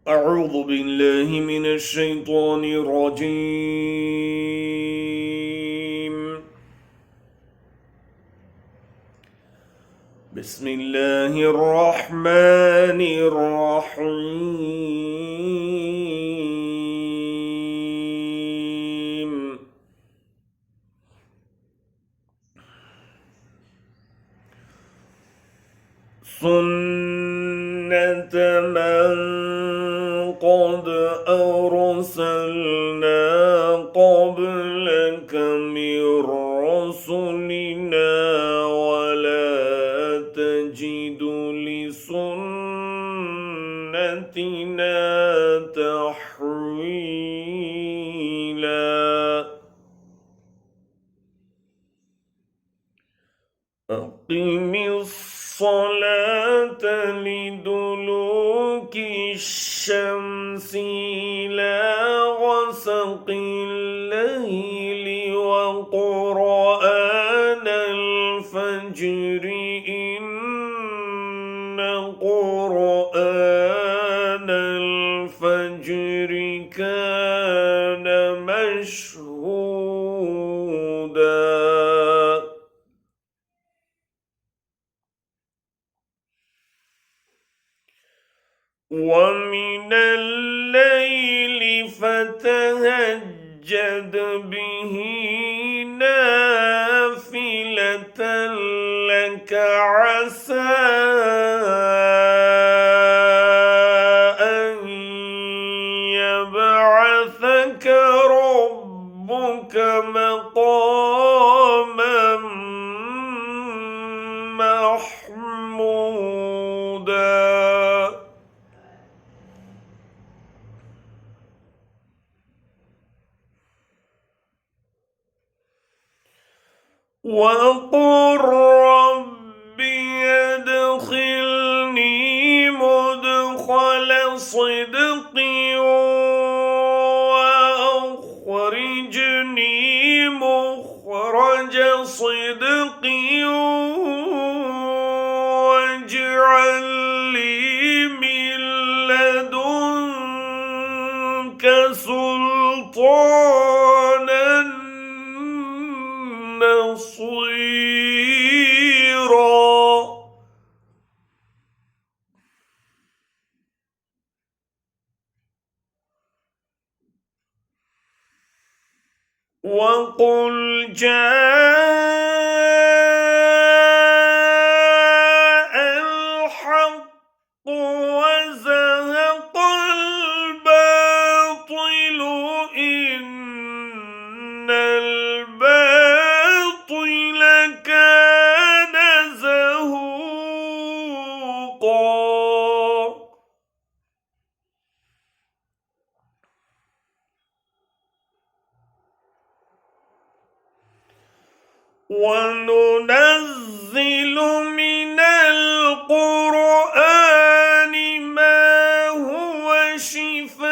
أعوذ بالله من الشيطان الرجيم. بسم الله الرحمن الرحيم. سنة من قد أرسلنا قبلك من رسلنا ولا تجد لسنتنا تحويلا. أقم الصلاة لدلوك الشمس إلى غسق الليل وقرآن الفجر إن قرآن الفجر كان مشهودا. ومن الليل فتهجد به نافلة لك عسى أن يبعثك ربك مقاما محمودا. وقل رب ادخلني مدخل صدق وأخرجني مخرج صدق واجعل لي من لدنك سلطانا نصيرا. وقل جاء الحق وزهق الباطل إن الباطل كان زهوقا. وننزل من القرآن ما هو شفاء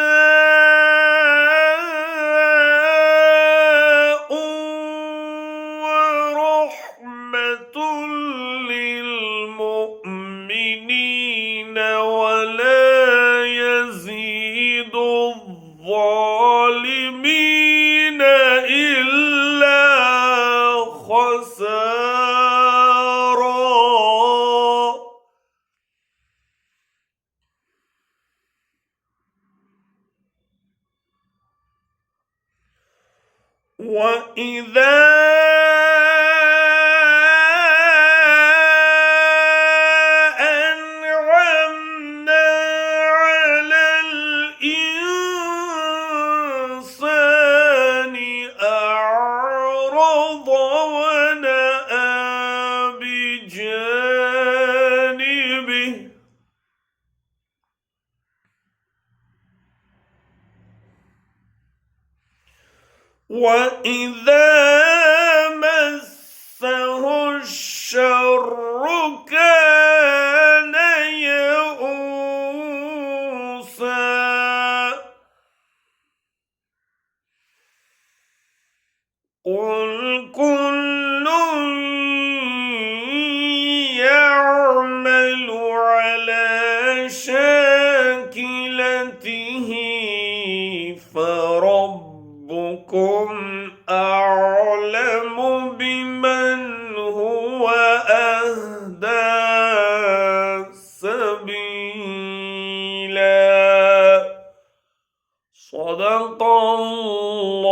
ورحمة للمؤمنين ولا يزيد الظالمين إلا خسارا. وإذا أنعمنا على الإنسان أعرض ونأى بجانبه وإذا مسه الشر كان يئوسا. قل كل يعمل على شاكلته أعلم بمن هو أهدى سبيلا. صدق الله